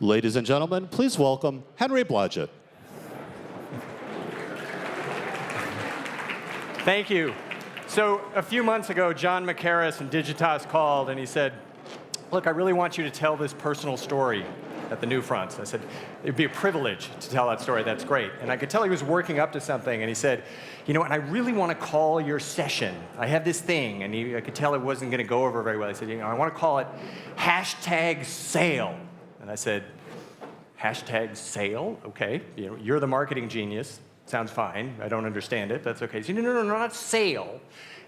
Ladies and gentlemen, please welcome Henry Blodget. Thank you. So a few months ago, John McCarris from Digitas called, and he said, look, I really want you to tell this personal story at the NewFront. I said, it'd be a privilege to tell that story. That's great. And I could tell he was working up to something, and he said, you know, and I really want to call your session. I have this thing, and I could tell it wasn't going to go over very well. I said, you know, I want to call it #sale. And I said, #sale? Okay, you know, you're the marketing genius. Sounds fine. I don't understand it. That's okay. He said, no, not sale.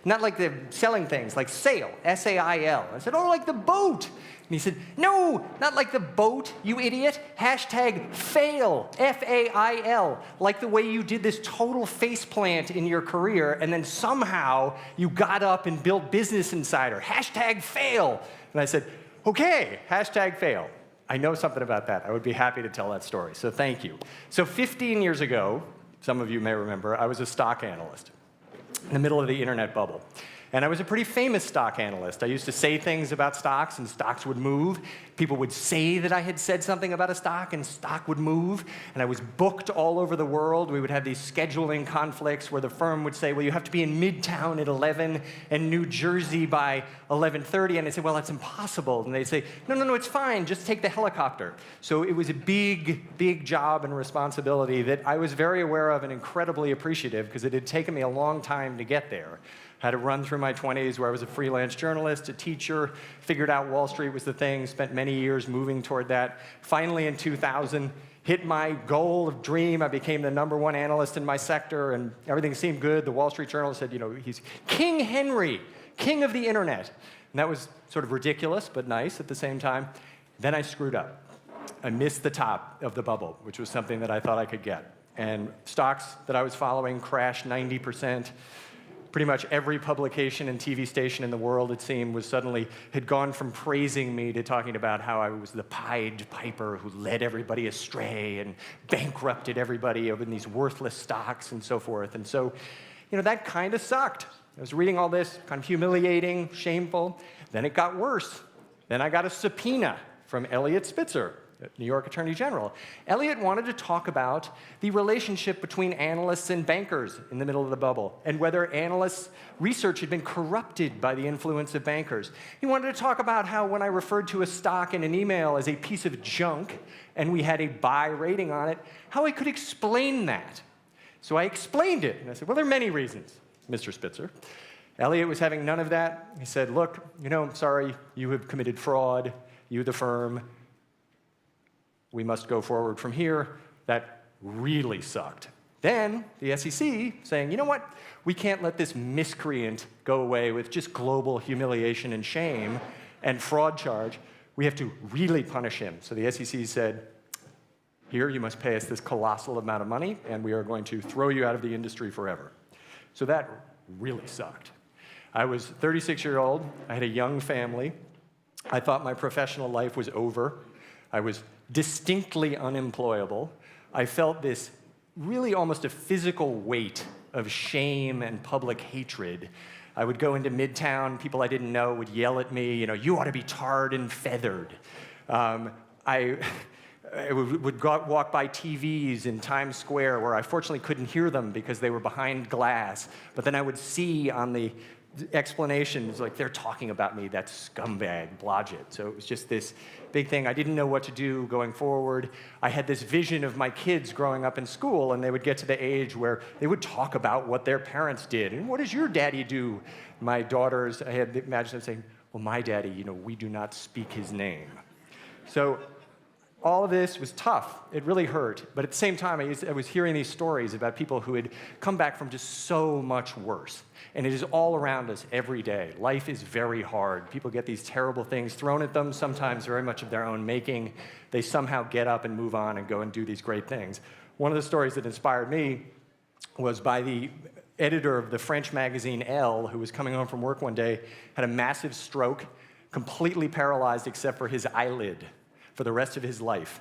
Not like the selling things, like sail, S-A-I-L. I said, oh, like the boat. And he said, no, not like the boat, you idiot. #fail, F-A-I-L. Like the way you did this total faceplant in your career, and then somehow you got up and built Business Insider. #fail. And I said, okay, #fail. I know something about that. I would be happy to tell that story, so thank you. So 15 years ago, some of you may remember, I was a stock analyst in the middle of the internet bubble. And I was a pretty famous stock analyst. I used to say things about stocks, and stocks would move. People would say that I had said something about a stock, and stock would move. And I was booked all over the world. We would have these scheduling conflicts where the firm would say, well, you have to be in Midtown at 11 and New Jersey by 11:30. And I'd say, well, that's impossible. And they'd say, no, it's fine. Just take the helicopter. So it was a big job and responsibility that I was very aware of and incredibly appreciative, because it had taken me a long time to get there. Had to run through my 20s where I was a freelance journalist, a teacher, figured out Wall Street was the thing, spent many years moving toward that. Finally, in 2000, hit my goal of dream. I became the #1 analyst in my sector, and everything seemed good. The Wall Street Journal said, you know, he's King Henry, king of the internet. And that was sort of ridiculous, but nice at the same time. Then I screwed up. I missed the top of the bubble, which was something that I thought I could get. And stocks that I was following crashed 90%. Pretty much every publication and TV station in the world, it seemed, had gone from praising me to talking about how I was the Pied Piper who led everybody astray and bankrupted everybody in these worthless stocks and so forth. And so, you know, that kind of sucked. I was reading all this, kind of humiliating, shameful. Then it got worse. Then I got a subpoena from Eliot Spitzer, New York Attorney General. Eliot wanted to talk about the relationship between analysts and bankers in the middle of the bubble, and whether analysts' research had been corrupted by the influence of bankers. He wanted to talk about how when I referred to a stock in an email as a piece of junk, and we had a buy rating on it, how I could explain that. So I explained it, and I said, well, there are many reasons, Mr. Spitzer. Eliot was having none of that. He said, look, you know, I'm sorry, you have committed fraud, you, the firm. We must go forward from here. That really sucked. Then the SEC saying, you know what? We can't let this miscreant go away with just global humiliation and shame and fraud charge. We have to really punish him. So the SEC said, here, you must pay us this colossal amount of money, and we are going to throw you out of the industry forever. So that really sucked. I was 36-year-old. I had a young family. I thought my professional life was over. I was distinctly unemployable. I felt this really almost a physical weight of shame and public hatred. I would go into Midtown, people I didn't know would yell at me, you know, you ought to be tarred and feathered. I would walk by TVs in Times Square where I fortunately couldn't hear them because they were behind glass, but then I would see on the explanations, like they're talking about me, that scumbag, Blodget. So it was just this big thing. I didn't know what to do going forward. I had this vision of my kids growing up in school, and they would get to the age where they would talk about what their parents did. And what does your daddy do? My daughters, I had imagined them saying, well, my daddy, you know, we do not speak his name. So all of this was tough. It really hurt. But at the same time, I was hearing these stories about people who had come back from just so much worse. And it is all around us every day. Life is very hard. People get these terrible things thrown at them, sometimes very much of their own making. They somehow get up and move on and go and do these great things. One of the stories that inspired me was by the editor of the French magazine Elle, who was coming home from work one day, had a massive stroke, completely paralyzed except for his eyelid for the rest of his life.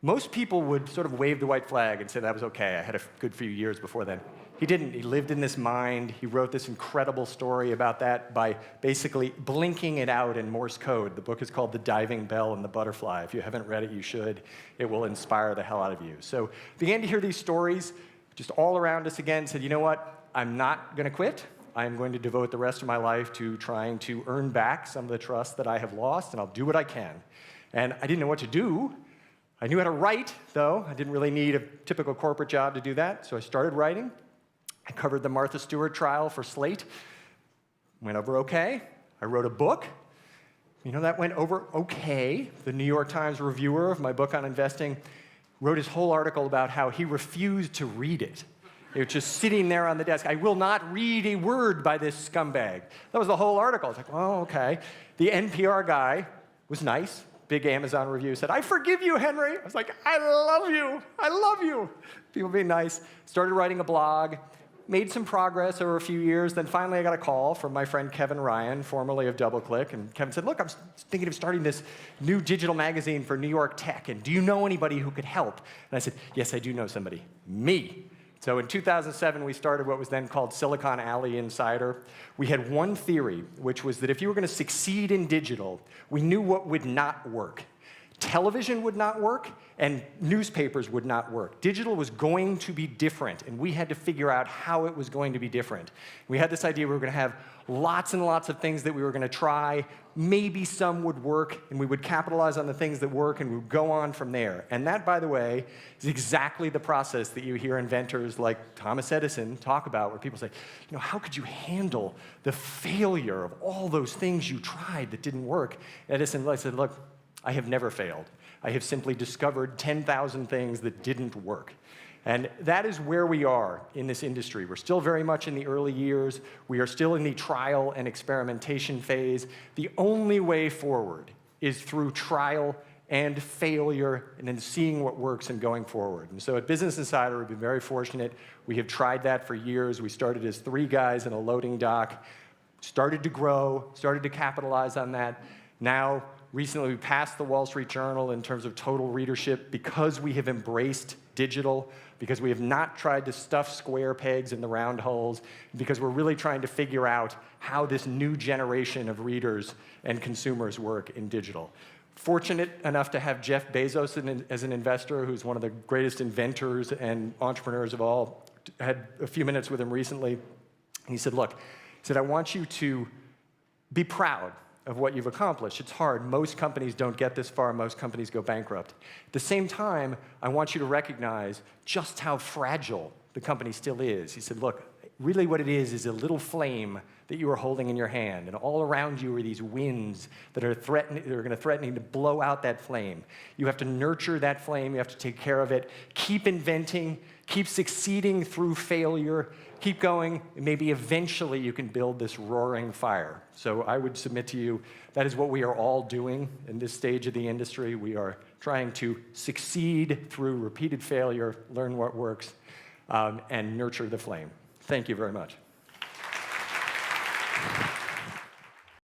Most people would sort of wave the white flag and say that was okay. I had a good few years before then. He didn't. He lived in this mind. He wrote this incredible story about that by basically blinking it out in Morse code. The book is called The Diving Bell and the Butterfly. If you haven't read it, you should. It will inspire the hell out of you. So began to hear these stories just all around us again, said, you know what? I'm not going to quit. I'm going to devote the rest of my life to trying to earn back some of the trust that I have lost, and I'll do what I can. And I didn't know what to do. I knew how to write, though. I didn't really need a typical corporate job to do that, so I started writing. I covered the Martha Stewart trial for Slate. Went over okay. I wrote a book. You know, that went over okay. The New York Times reviewer of my book on investing wrote his whole article about how he refused to read it. It was just sitting there on the desk. I will not read a word by this scumbag. That was the whole article. I was like, oh, okay. The NPR guy was nice. Big Amazon review said, I forgive you, Henry. I was like, I love you. I love you. People being nice. Started writing a blog. Made some progress over a few years. Then finally I got a call from my friend Kevin Ryan, formerly of DoubleClick. And Kevin said, look, I'm thinking of starting this new digital magazine for New York tech. And do you know anybody who could help? And I said, yes, I do know somebody. Me. So in 2007, we started what was then called Silicon Alley Insider. We had one theory, which was that if you were going to succeed in digital, we knew what would not work. Television would not work, and newspapers would not work. Digital was going to be different, and we had to figure out how it was going to be different. We had this idea we were going to have lots and lots of things that we were going to try. Maybe some would work, and we would capitalize on the things that work, and we would go on from there. And that, by the way, is exactly the process that you hear inventors like Thomas Edison talk about, where people say, you know, how could you handle the failure of all those things you tried that didn't work? Edison said, look, I have never failed. I have simply discovered 10,000 things that didn't work. And that is where we are in this industry. We're still very much in the early years. We are still in the trial and experimentation phase. The only way forward is through trial and failure and then seeing what works and going forward. And so at Business Insider, we've been very fortunate. We have tried that for years. We started as 3 guys in a loading dock, started to grow, started to capitalize on that. Now, recently, we passed the Wall Street Journal in terms of total readership because we have embraced digital, because we have not tried to stuff square pegs in the round holes, because we're really trying to figure out how this new generation of readers and consumers work in digital. Fortunate enough to have Jeff Bezos as an investor, who's one of the greatest inventors and entrepreneurs of all. I had a few minutes with him recently, and he said, look, I want you to be proud of what you've accomplished. It's hard. Most companies don't get this far. Most companies go bankrupt. At the same time, I want you to recognize just how fragile the company still is. He said, look, really what it is a little flame that you are holding in your hand, and all around you are these winds that are going to threaten to blow out that flame. You have to nurture that flame. You have to take care of it. Keep inventing. Keep succeeding through failure. Keep going, and maybe eventually you can build this roaring fire. So I would submit to you that is what we are all doing in this stage of the industry. We are trying to succeed through repeated failure, learn what works, and nurture the flame. Thank you very much.